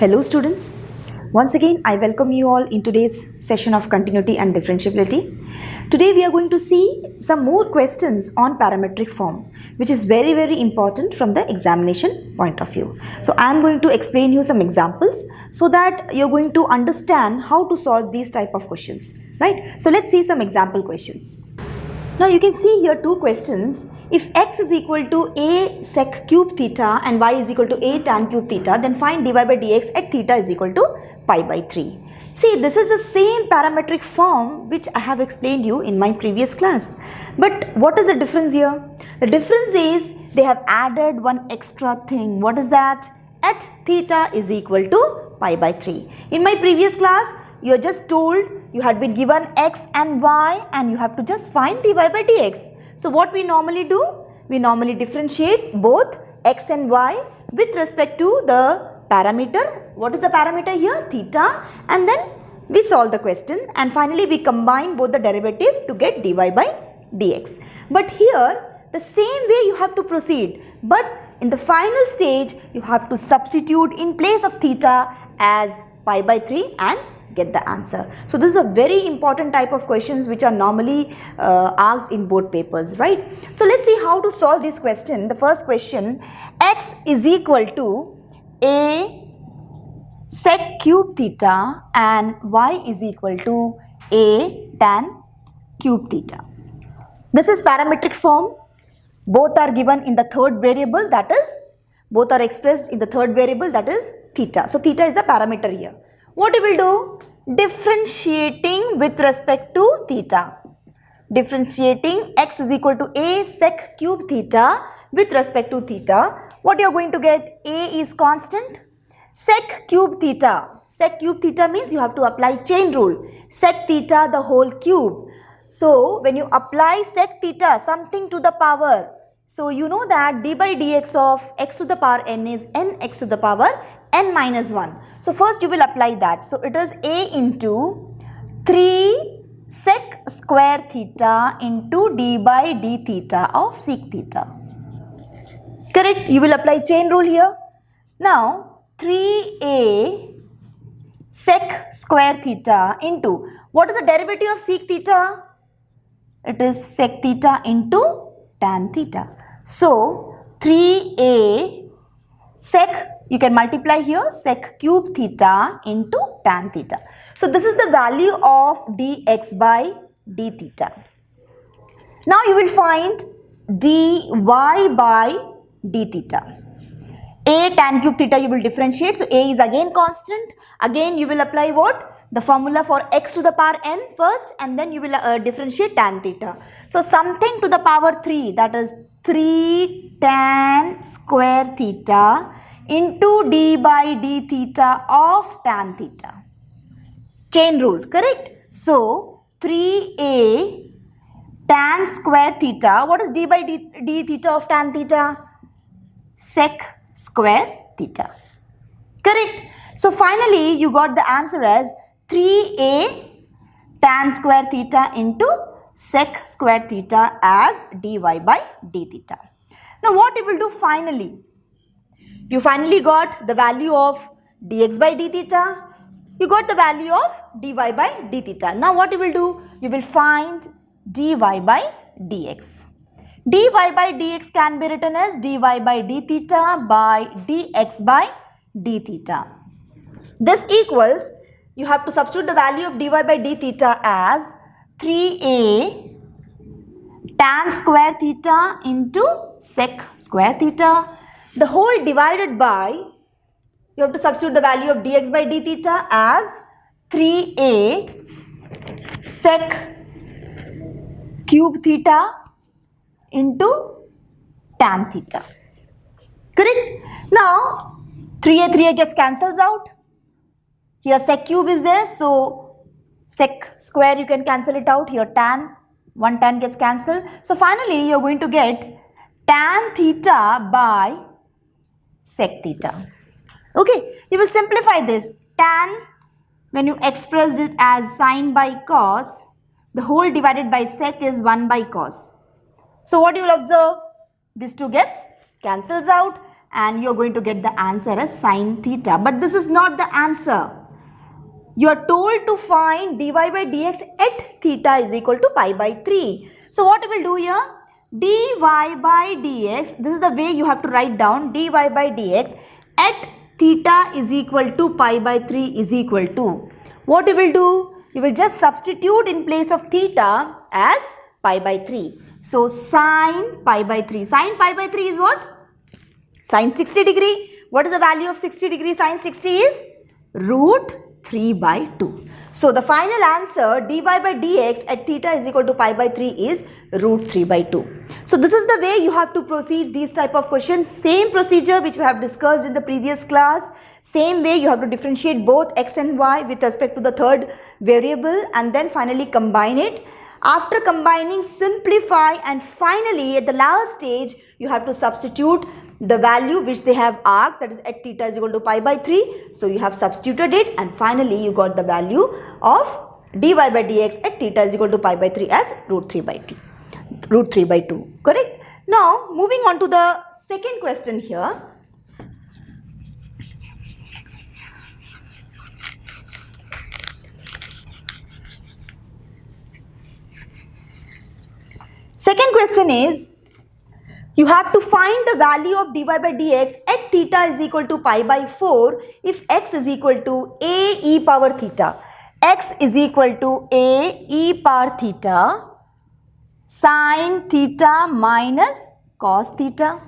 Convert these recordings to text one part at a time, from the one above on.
Hello students, once again I welcome you all in today's session of continuity and differentiability. Today we are going to see some more questions on parametric form, which is very important from the examination point of view. So I am going to explain you some examples so that you are going to understand how to solve these type of questions, right? So let's see some example questions. Now you can see here two questions. If x is equal to a sec cube theta and y is equal to a tan cube theta, then find dy by dx at theta is equal to pi by 3. See, this is the same parametric form which I have explained you in my previous class. But what is the difference here? The difference is they have added one extra thing. What is that? At theta is equal to pi by 3. In my previous class, you are just told you had been given x and y and you have to just find dy by dx. So what we normally do? We normally differentiate both x and y with respect to the parameter. What is the parameter here? Theta. And then we solve the question and finally we combine both the derivative to get dy by dx. But here the same way you have to proceed. But in the final stage you have to substitute in place of theta as pi by 3 and get the answer. So this is a very important type of questions which are normally asked in board papers, right? So let's see how to solve this question. The first question, x is equal to a sec cube theta and y is equal to a tan cube theta. This is parametric form. Both are given in the third variable, that is, both are expressed in the third variable, that is theta. So theta is the parameter here. What you will do? Differentiating with respect to theta. Differentiating x is equal to a sec cube theta with respect to theta. What you are going to get? A is constant. Sec cube theta. Sec cube theta means you have to apply chain rule. Sec theta the whole cube. So when you apply sec theta something to the power, so you know that d by dx of x to the power n is n x to the power n minus 1. So first you will apply that. So it is a into 3 sec square theta into d by d theta of sec theta. Correct? You will apply chain rule here. Now 3a sec square theta into, what is the derivative of sec theta? It is sec theta into tan theta. So 3a sec, you can multiply here, sec cube theta into tan theta. So this is the value of dx by d theta. Now you will find dy by d theta. A tan cube theta you will differentiate. So a is again constant. Again you will apply what? The formula for x to the power n first and then you will differentiate tan theta. So something to the power 3, that is 3 tan square theta into d by d theta of tan theta. Chain rule, correct? So 3a tan square theta, what is d by d theta of tan theta? Sec square theta. Correct? So finally you got the answer as 3a tan square theta into sec square theta as dy by d theta. Now what you will do finally? You finally got the value of dx by d theta. You got the value of dy by d theta. Now what you will do? You will find dy by dx. dy by dx can be written as dy by d theta by dx by d theta. This equals, you have to substitute the value of dy by d theta as 3a tan square theta into sec square theta. The whole divided by, you have to substitute the value of dx by d theta as 3a sec cube theta into tan theta. Correct? Now 3a gets cancels out. Here sec cube is there, so sec square you can cancel it out. Here tan, one tan gets cancelled. So finally you are going to get tan theta by sec theta. Okay, you will simplify this. Tan, when you expressed it as sine by cos, the whole divided by sec is 1 by cos. So what you will observe? These two gets cancels out and you're going to get the answer as sine theta. But this is not the answer. You are told to find dy by dx at theta is equal to pi by 3. So what we will do here? Dy by dx, this is the way you have to write down, dy by dx at theta is equal to pi by 3 is equal to. What you will do? You will just substitute in place of theta as pi by 3. So sine pi by 3. Sine pi by 3 is what? Sine 60 degree. What is the value of 60 degree sine 60 is? Root 3 by 2. So the final answer dy by dx at theta is equal to pi by 3 is root 3 by 2. So this is the way you have to proceed these type of questions. Same procedure which we have discussed in the previous class. Same way you have to differentiate both x and y with respect to the third variable and then finally combine it. After combining, simplify, and finally at the last stage you have to substitute the value which they have asked, that is at theta is equal to pi by 3. So you have substituted it and finally you got the value of dy by dx at theta is equal to pi by 3 as root 3 by 2. Correct? Now moving on to the second question here. Second question is, you have to find the value of dy by dx at theta is equal to pi by 4 if x is equal to a e power theta. X is equal to a e power theta sine theta minus cos theta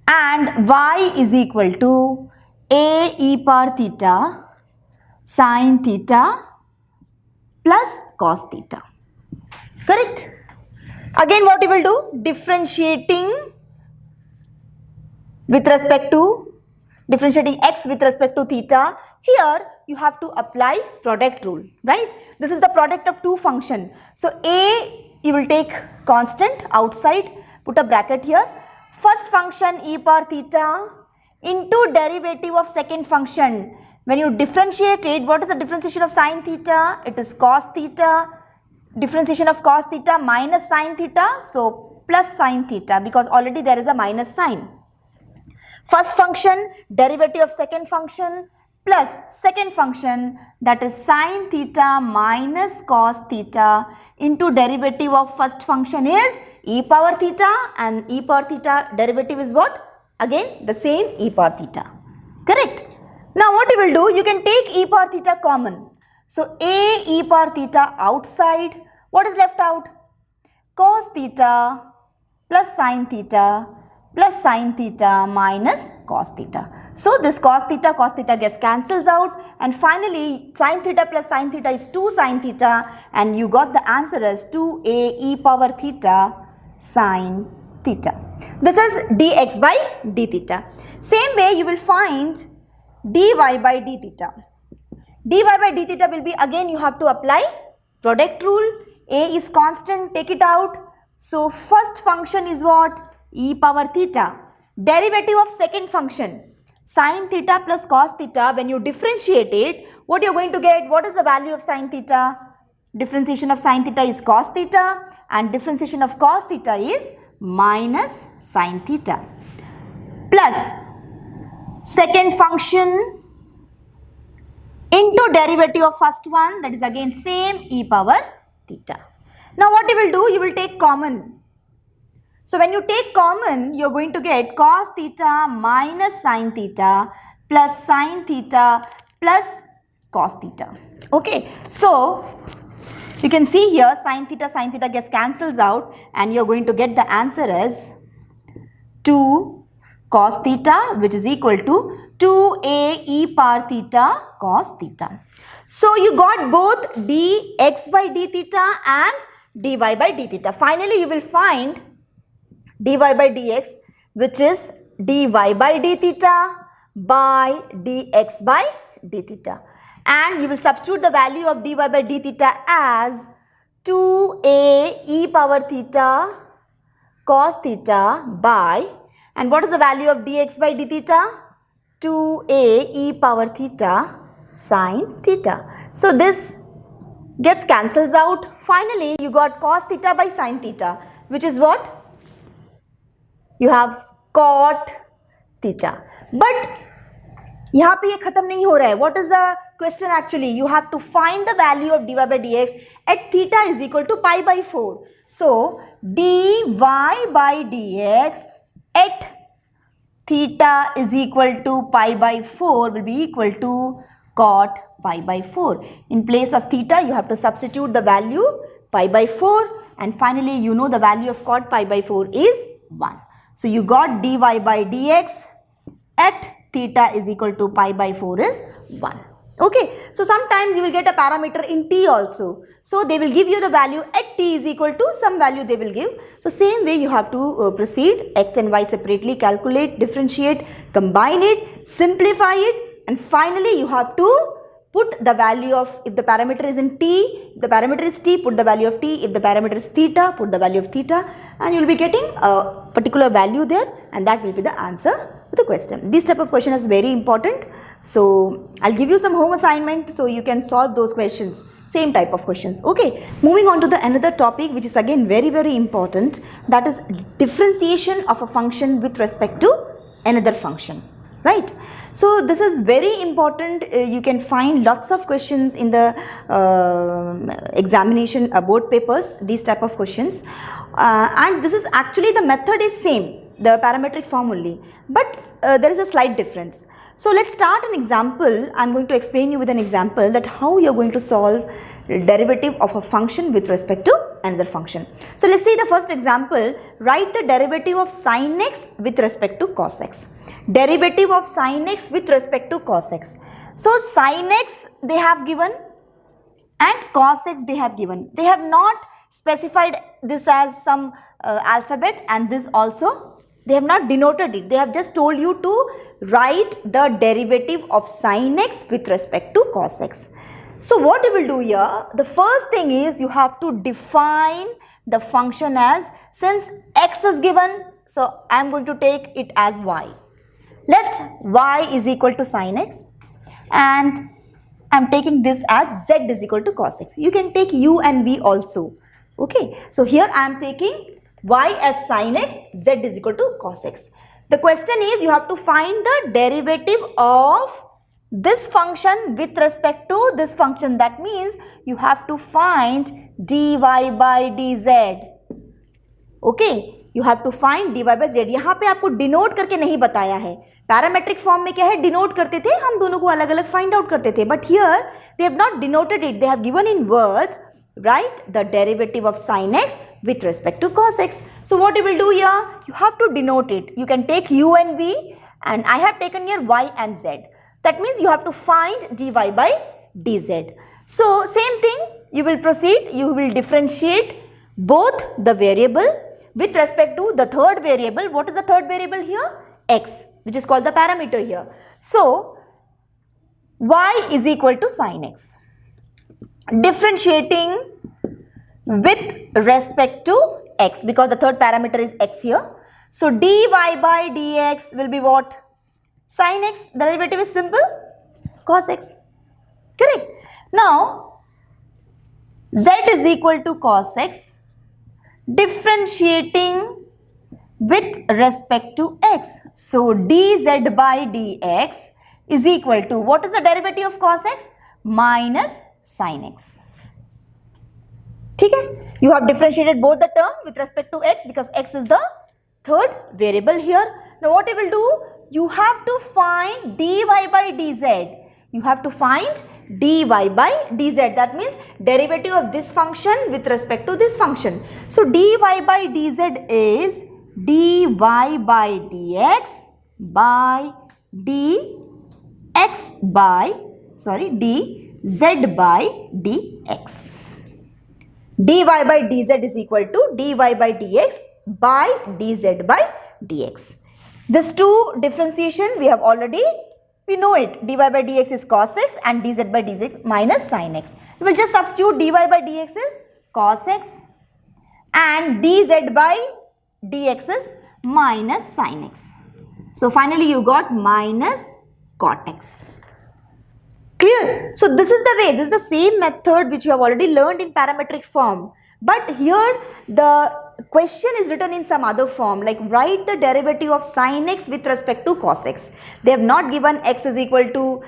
and y is equal to a e power theta sine theta plus cos theta. Correct? Again what you will do? Differentiating x with respect to theta. Here you have to apply product rule, right? This is the product of two functions. So a you will take constant outside, put a bracket here. First function e power theta into derivative of second function. When you differentiate it, what is the differentiation of sine theta? It is cos theta. Differentiation of cos theta minus sine theta, so plus sine theta because already there is a minus sign. First function, derivative of second function plus second function, that is sine theta minus cos theta into derivative of first function is e power theta, and e power theta derivative is what? Again the same e power theta. Correct? Now what you will do? You can take e power theta common. So a e power theta outside, what is left out? Cos theta plus sine theta minus cos theta. So this cos theta gets cancels out, and finally sine theta plus sine theta is 2 sine theta, and you got the answer as 2a e power theta sine theta. This is dx by d theta. Same way you will find dy by d theta. Dy by d theta will be, again you have to apply product rule. A is constant, take it out. So first function is what? E power theta. Derivative of second function, sine theta plus cos theta. When you differentiate it, what you are going to get? What is the value of sine theta? Differentiation of sine theta is cos theta, and differentiation of cos theta is minus sine theta. Plus second function into derivative of first one, that is again same e power theta. Now what you will do? You will take common. So when you take common, you are going to get cos theta minus sine theta plus sine theta plus cos theta. Okay, so you can see here sine theta gets cancels out, and you are going to get the answer as 2 cos theta, which is equal to 2a e power theta cos theta. So you got both dx by d theta and dy by d theta. Finally you will find dy by dx, which is dy by d theta by dx by d theta, and you will substitute the value of dy by d theta as 2a e power theta cos theta by, and what is the value of dx by d theta? 2a e power theta sine theta. So this gets cancels out. Finally you got cos theta by sine theta, which is what? You have cot theta. But यहाँ पे ये खत्म नहीं हो रहा है. What is the question actually? You have to find the value of dy by dx at theta is equal to pi by 4. So dy by dx at theta is equal to pi by 4 will be equal to cot pi by 4. In place of theta, you have to substitute the value pi by 4, and finally you know the value of cot pi by 4 is 1. So you got dy by dx at theta is equal to pi by 4 is 1. Okay, so sometimes you will get a parameter in t also. So they will give you the value at t is equal to some value they will give. So same way you have to proceed, x and y separately calculate, differentiate, combine it, simplify it, and finally you have to put the value of, if the parameter is in t, if the parameter is t, put the value of t, if the parameter is theta, put the value of theta, and you will be getting a particular value there, and that will be the answer to the question. This type of question is very important. So I'll give you some home assignment so you can solve those questions, same type of questions. Okay, moving on to the another topic which is again very important, that is differentiation of a function with respect to another function, right? So this is very important. You can find lots of questions in the examination board papers, these type of questions, and this is actually the method is same, the parametric form only, but there is a slight difference. So let's start an example. I'm going to explain you with an example that how you're going to solve derivative of a function with respect to another function. So let's see the first example. Write the derivative of sin x with respect to cos x. Derivative of sin x with respect to cos x. So sin x they have given and cos x they have given. They have not specified this as some alphabet, and this also they have not denoted it. They have just told you to write the derivative of sin x with respect to cos x. So what you will do here, the first thing is you have to define the function as, since x is given, so I am going to take it as y. Let y is equal to sin x, and I am taking this as z is equal to cos x. You can take u and v also. Okay, so here I am taking y as sin x, z is equal to cos x. The question is you have to find the derivative of this function with respect to this function. That means you have to find dy by dz. Okay, you have to find dy by z. यहाँ पे आपको denote करके नहीं बताया है. Parametric form में क्या है, denote करते थे, हम दोनों को अलग अलग find out करते थे. But here they have not denoted it. They have given in words, write the derivative of sin x with respect to cos x. So what you will do here, you have to denote it. You can take u and v, and I have taken here y and z. That means you have to find dy by dz. So same thing, you will proceed, you will differentiate both the variable with respect to the third variable. What is the third variable here? X, which is called the parameter here. So y is equal to sin x. Differentiating with respect to x, because the third parameter is x here. So dy by dx will be what? Sin x. The derivative is simple, cos x. Correct. Now z is equal to cos x. Differentiating with respect to x. So dz by dx is equal to, what is the derivative of cos x? Minus sin x. Okay? You have differentiated both the term with respect to x because x is the third variable here. Now what you will do? You have to find dy by dz. You have to find dy by dz. That means derivative of this function with respect to this function. So dy by dz is dy by dx by dz by dx. dy by dz is equal to dy by dx by dz by dx. This two differentiation we have already, we know it. dy by dx is cos x and dz by dx minus sin x. We will just substitute dy by dx is cos x and dz by dx is minus sin x. So finally you got minus cot x. Clear? So this is the way, this is the same method which you have already learned in parametric form. But here the question is written in some other form, like write the derivative of sin x with respect to cos x. They have not given x is equal to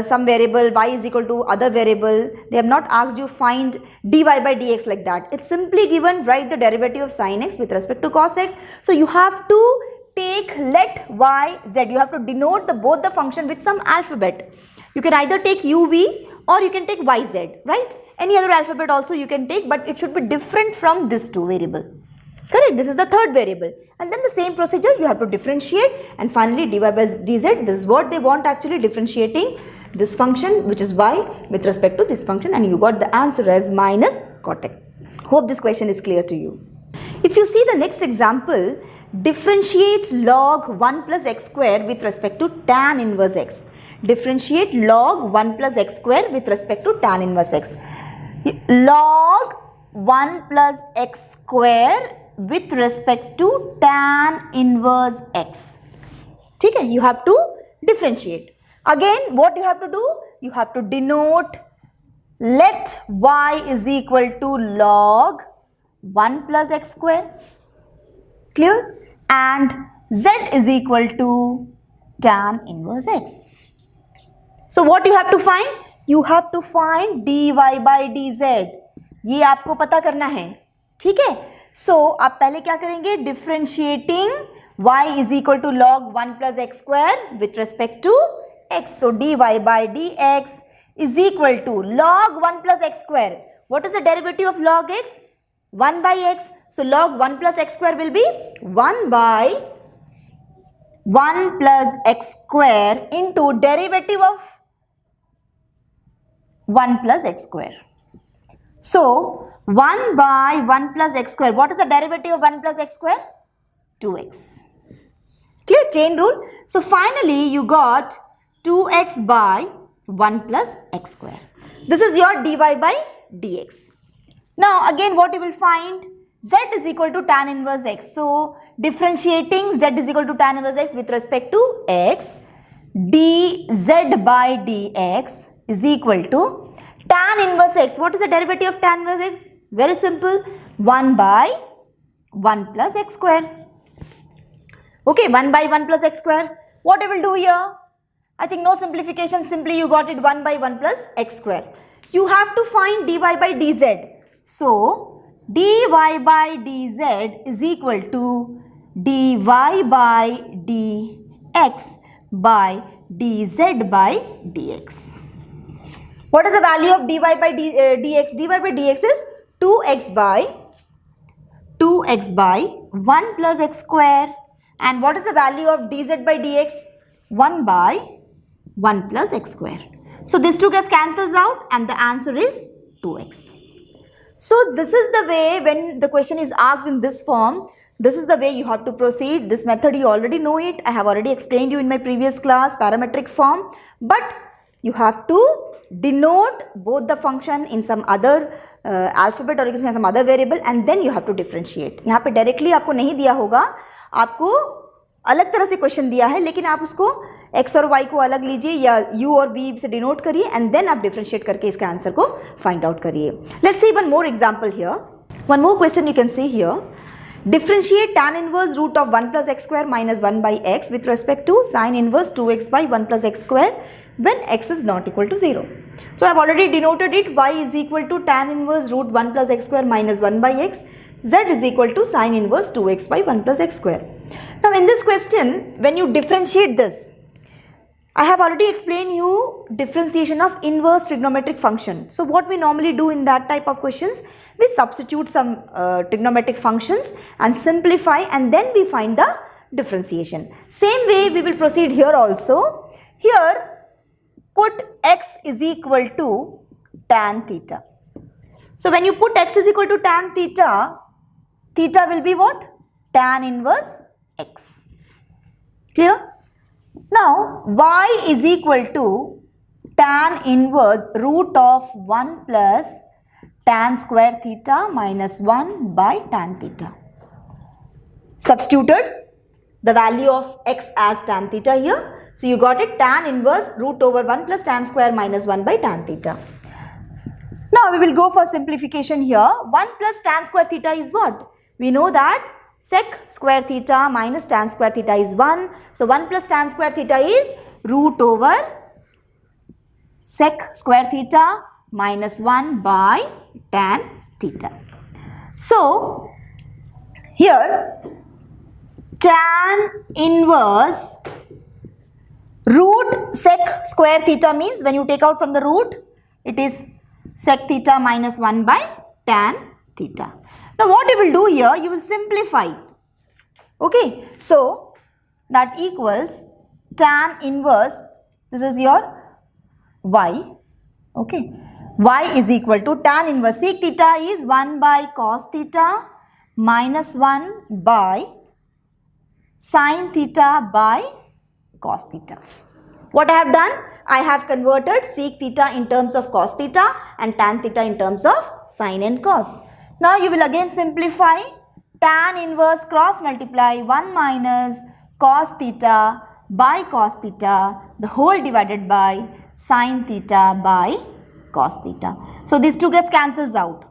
some variable, y is equal to other variable. They have not asked you find dy by dx like that. It's simply given write the derivative of sin x with respect to cos x. So you have to take let y z. You have to denote both the function with some alphabet. You can either take uv or you can take yz, right? Any other alphabet also you can take, but it should be different from this two variable. Correct? This is the third variable. And then the same procedure you have to differentiate, and finally dy by dz. This is what they want actually, differentiating this function which is y with respect to this function, and you got the answer as minus cot x. Hope this question is clear to you. If you see the next example, differentiate log 1 plus x square with respect to tan inverse x. Differentiate log 1 plus x square with respect to tan inverse x. Log 1 plus x square with respect to tan inverse x. Okay, you have to differentiate. Again, what you have to do? You have to denote let y is equal to log 1 plus x square. Clear? And z is equal to tan inverse x. So what you have to find? You have to find dy by dz. ये आपको पता करना है, ठीक है? So आप पहले क्या करेंगे? Differentiating y is equal to log 1 plus x square with respect to x. So dy by dx is equal to log 1 plus x square. What is the derivative of log x? 1 by x. So log 1 plus x square will be 1 by 1 plus x square into derivative of 1 plus x square. So 1 by 1 plus x square. What is the derivative of 1 plus x square? 2x. Clear? Chain rule. So finally you got 2x by 1 plus x square. This is your dy by dx. Now again what you will find? Z is equal to tan inverse x. So differentiating z is equal to tan inverse x with respect to x, dz by dx is equal to tan inverse x. What is the derivative of tan inverse x? Very simple. 1 by 1 plus x square. Okay, 1 by 1 plus x square. What I will do here? I think no simplification. Simply you got it 1 by 1 plus x square. You have to find dy by dz. So dy by dz is equal to dy by dx by dz by dx. What is the value of dy by dx? Dy by dx is 2x by 1 plus x square. And what is the value of dz by dx? 1 by 1 plus x square. So this 2 gets cancels out and the answer is 2x. So this is the way when the question is asked in this form, this is the way you have to proceed. This method you already know it. I have already explained you in my previous class, parametric form. But you have to denote both the function in some other alphabet or you can say some other variable, and then you have to differentiate. यहाँ पे directly आपको नहीं दिया होगा, आपको अलग तरह से क्वेश्चन दिया है, लेकिन आप उसको x और y को अलग लीजिए या u और v से डिनोट करिए एंड देन आप डिफरेंशिएट करके इसका आंसर को फाइंड आउट करिए. Let's see one more example here. One more question you can see here. Differentiate tan inverse root of 1 plus x square minus 1 by x with respect to sin inverse 2x by 1 plus x square when x is not equal to 0. So I have already denoted it. Y is equal to tan inverse root 1 plus x square minus 1 by x. Z is equal to sin inverse 2x by 1 plus x square. Now in this question, when you differentiate this, I have already explained you differentiation of inverse trigonometric function. So what we normally do in that type of questions, we substitute some trigonometric functions and simplify, and then we find the differentiation. Same way we will proceed here also. Here put x is equal to tan theta. So when you put x is equal to tan theta, theta will be what? Tan inverse x. Clear? Now y is equal to tan inverse root of 1 plus tan square theta minus 1 by tan theta. Substituted the value of x as tan theta here. So you got it, tan inverse root over 1 plus tan square minus 1 by tan theta. Now we will go for simplification here. 1 plus tan square theta is what? We know that sec square theta minus tan square theta is 1. So 1 plus tan square theta is root over sec square theta minus 1 by tan theta. So here tan inverse root sec square theta means when you take out from the root, it is sec theta minus 1 by tan theta. Now what you will do here, you will simplify. Okay, so that equals tan inverse, this is your y. Okay, y is equal to tan inverse sec theta is 1 by cos theta minus 1 by sin theta by cos theta. What I have done? I have converted sec theta in terms of cos theta and tan theta in terms of sin and cos. Now you will again simplify. Tan inverse cross multiply 1 minus cos theta by cos theta, the whole divided by sin theta by cos theta. So these two gets cancels out.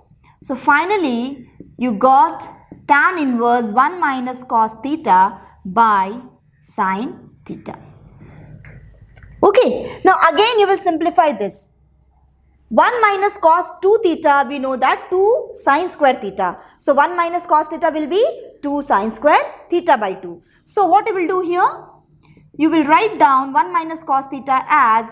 So finally you got tan inverse 1 minus cos theta by sin theta. Okay, now again you will simplify this. 1 minus cos 2 theta, we know that 2 sin square theta. So 1 minus cos theta will be 2 sin square theta by 2. So what you will do here? You will write down 1 minus cos theta as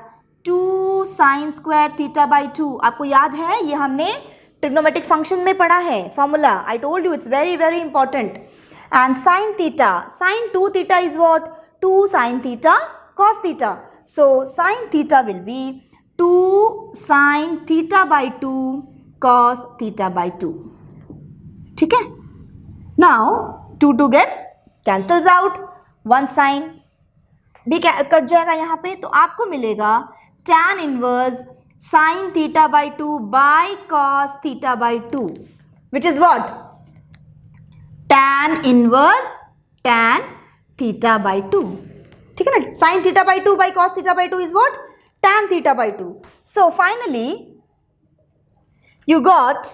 2 sin square theta by 2. आपको याद है ये हमने trigonometric function में पढ़ा है formula. I told you it's very very important. And sin theta, sin 2 theta is what? 2 sin theta cos theta. So sin theta will be 2 sin theta by 2 cos theta by 2. ठीक है? Now 2 gets cancels out. 1 sin भी cut जाएगा यहाँ पे, तो आपको मिलेगा tan inverse sin theta by 2 by cos theta by 2, which is what? Tan inverse tan theta by 2. ठीक है ना? Sin theta by 2 by cos theta by 2 is what? Tan theta by 2. So finally you got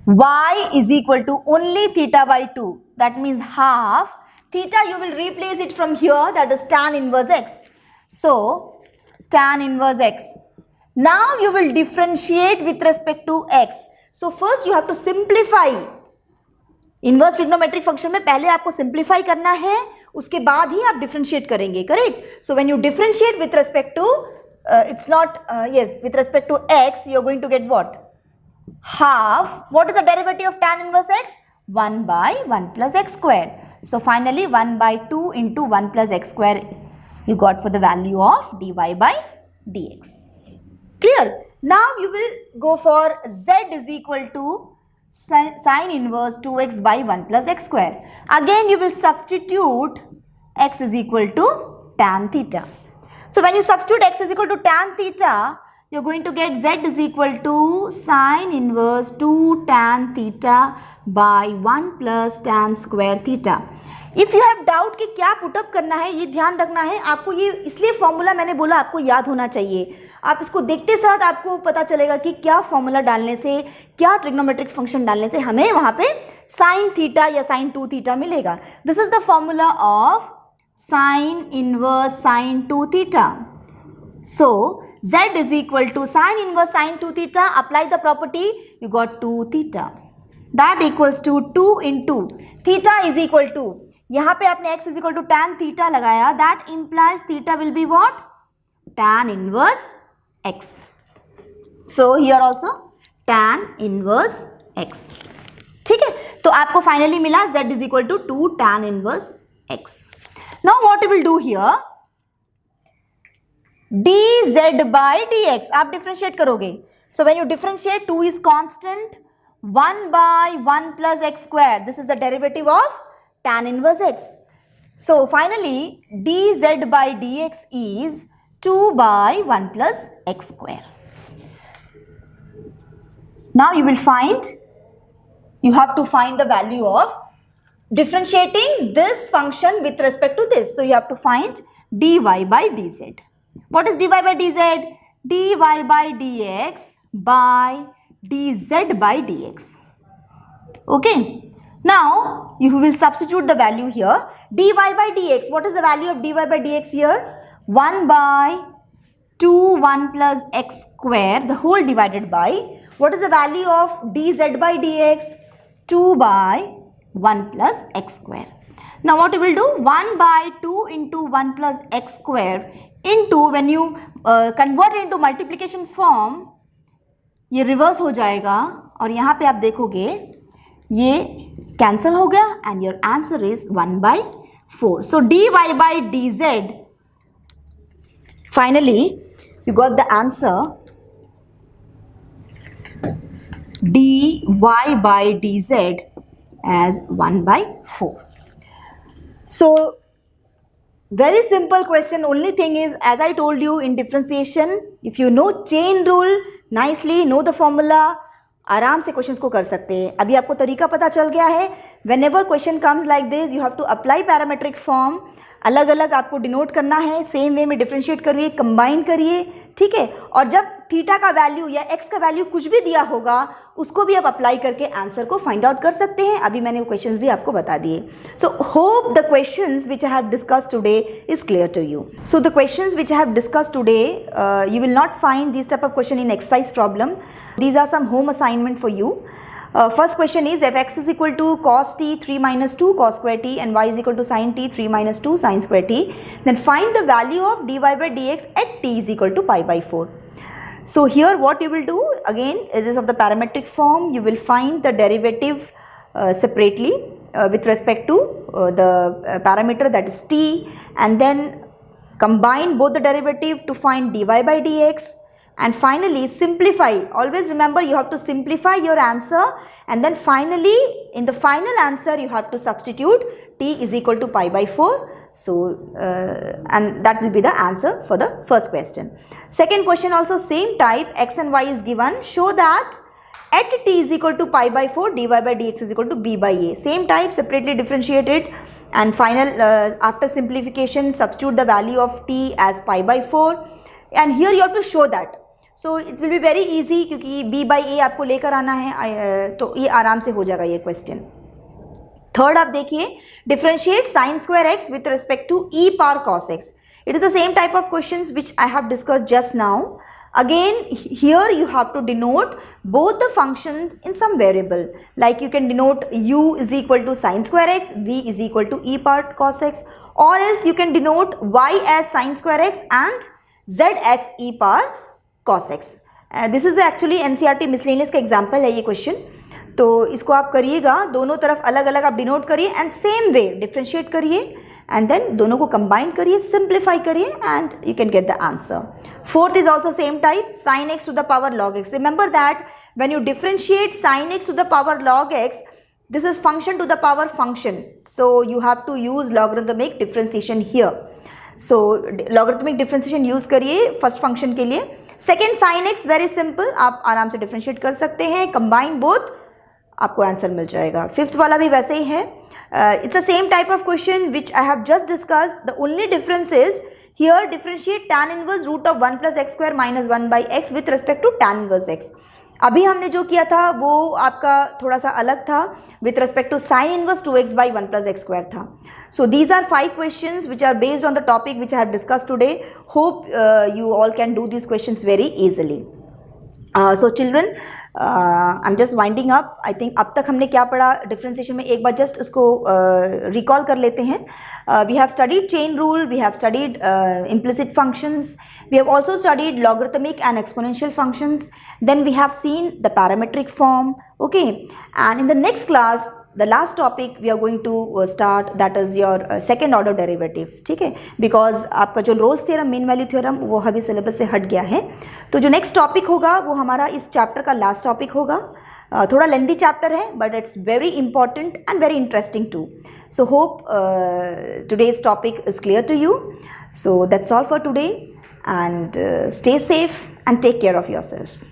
y is equal to only theta by 2. That means half. Theta you will replace it from here, that is tan inverse x. So tan inverse x. Now you will differentiate with respect to x. So first you have to simplify. Inverse trigonometric function में पहले आपको simplify करना है, उसके बाद ही आप differentiate करेंगे. Correct? So when you differentiate with respect to it's not yes with respect to x, you are going to get what? Half. What is the derivative of tan inverse x? 1 by 1 plus x square. So finally 1 by 2 into 1 plus x square you got for the value of dy by dx. Clear? Now you will go for z is equal to sin inverse 2x by 1 plus x square. Again you will substitute x is equal to tan theta. So when you substitute x is equal to tan theta, you are going to get z is equal to sin inverse 2 tan theta by 1 plus tan square theta. If you have doubt कि क्या put up करना है, ये ध्यान रखना है आपको. ये इसलिए फॉर्मूला मैंने बोला आपको याद होना चाहिए. आप इसको देखते साथ आपको पता चलेगा कि क्या फॉर्मूला डालने से, क्या ट्रिग्नोमेट्रिक फंक्शन डालने से हमें वहाँ पे साइन थीटा या साइन 2 थीटा मिलेगा. This is the formula of sine inverse sine 2 theta. So z is equal to sin inverse sin 2 theta. Apply the property, you got 2 theta. That equals to 2 into theta is equal to, यहाँ पे आपने x is equal to tan theta लगाया. That implies theta will be what? Tan inverse x. So here also tan inverse x. ठीक है? तो आपको finally मिला z is equal to 2 tan inverse x. Now what we will do here? dz by dx आप differentiate करोगे. So when you differentiate, 2 is constant, 1 by 1 plus x square. This is the derivative of tan inverse x. So finally dz by dx is 2 by 1 plus x square. Now you will find, you have to find the value of differentiating this function with respect to this. So you have to find dy by dz. What is dy by dz? dy by dx by dz by dx. Okay. Now you will substitute the value here. dy by dx. What is the value of dy by dx here? 1 by 2 1 plus x square, the whole divided by. What is the value of dz by dx? 2 by 1 plus x square. Now what you will do? 1 by 2 into 1 plus x square into, when you convert it into multiplication form, ये reverse हो जाएगा और यहाँ पे आप देखोगे ये cancel हो गया and your answer is 1 by 4. So dy by dz, finally you got the answer dy by dz as 1 by 4. So very simple question. Only thing is, as I told you in differentiation, if you know chain rule nicely, know the formula, आराम से questions को कर सकते हैं. अभी आपको तरीका पता चल गया है. Whenever question comes like this, you have to apply parametric form. अलग अलग आपको डिनोट करना है, सेम वे में डिफ्रेंशिएट करिए, कंबाइन करिए, ठीक है. और जब थीटा का वैल्यू या एक्स का वैल्यू कुछ भी दिया होगा उसको भी आप अप्लाई करके आंसर को फाइंड आउट कर सकते हैं. अभी मैंने वो क्वेश्चंस भी आपको बता दिए. So hope the questions which I have discussed today is clear to you. So the questions which I have discussed today, you will not find these type of question in exercise problem. These are some home assignment for you. First question is, if x is equal to cos t 3 minus 2 cos square t and y is equal to sin t 3 minus 2 sin square t, then find the value of dy by dx at t is equal to pi by 4. So here what you will do, again it is of the parametric form. You will find the derivative separately with respect to the parameter, that is t, and then combine both the derivative to find dy by dx. And finally simplify. Always remember, you have to simplify your answer, and then finally in the final answer you have to substitute t is equal to pi by 4. So and that will be the answer for the first question. Second question also same type, x and y is given. Show that at t is equal to pi by 4 dy by dx is equal to b by a. Same type, separately differentiated, and final after simplification substitute the value of t as pi by 4, and here you have to show that. So it will be very easy क्योंकि b by a आपको लेकर आना है, तो ये आराम से हो जाएगा ये क्वेश्चन. थर्ड आप देखिए, differentiate sine square x with respect to e power cos x. It is the same type of questions which I have discussed just now. Again here you have to denote both the functions in some variable, like you can denote u is equal to sin square x, v is equal to e power cos x, or else you can denote y as sin square x and z as e power cos x. This is actually NCERT miscellaneous का example है ये question. तो इसको आप करिएगा, दोनों तरफ अलग अलग आप डिनोट करिए एंड सेम वे डिफ्रेंशिएट करिए एंड देन दोनों को कंबाइन करिए, सिंप्लीफाई करिए and you can get the answer. Fourth is also same type, sin x to the power log x. Remember that when you differentiate sin x to the power log x, this is function to the power function. So you have to use logarithmic differentiation here. So logarithmic differentiation use करिए first function के लिए. Second sine x very simple, आप आराम से differentiate कर सकते हैं, combine both, आपको आंसर मिल जाएगा. फिफ्थ वाला भी वैसे ही है. It's a same type of question which I have just discussed. The only difference is here differentiate tan inverse root of 1 plus x square minus 1 by x with respect to tan inverse x. अभी हमने जो किया था वो आपका थोड़ा सा अलग था, with respect to sine inverse 2x by 1 plus x square था. So these are 5 questions which are based on the topic which I have discussed today. Hope you all can do these questions very easily. So children, I'm just winding up. I think अब तक हमने क्या पढ़ा differentiation में, एक बार just उसको recall कर लेते हैं. We have studied chain rule, we have studied implicit functions, we have also studied logarithmic and exponential functions, then we have seen the parametric form, okay, and in the next class the last topic we are going to start, that is your second order derivative. ठीक है, because आपका जो Rolle's theorem, mean value theorem, वो अभी syllabus से हट गया है. तो जो नेक्स्ट टॉपिक होगा वो हमारा इस चैप्टर का लास्ट टॉपिक होगा. थोड़ा लेंदी चैप्टर है but it's very important and very interesting too. So hope today's topic is clear to you. So that's all for today and stay safe and take care of yourself.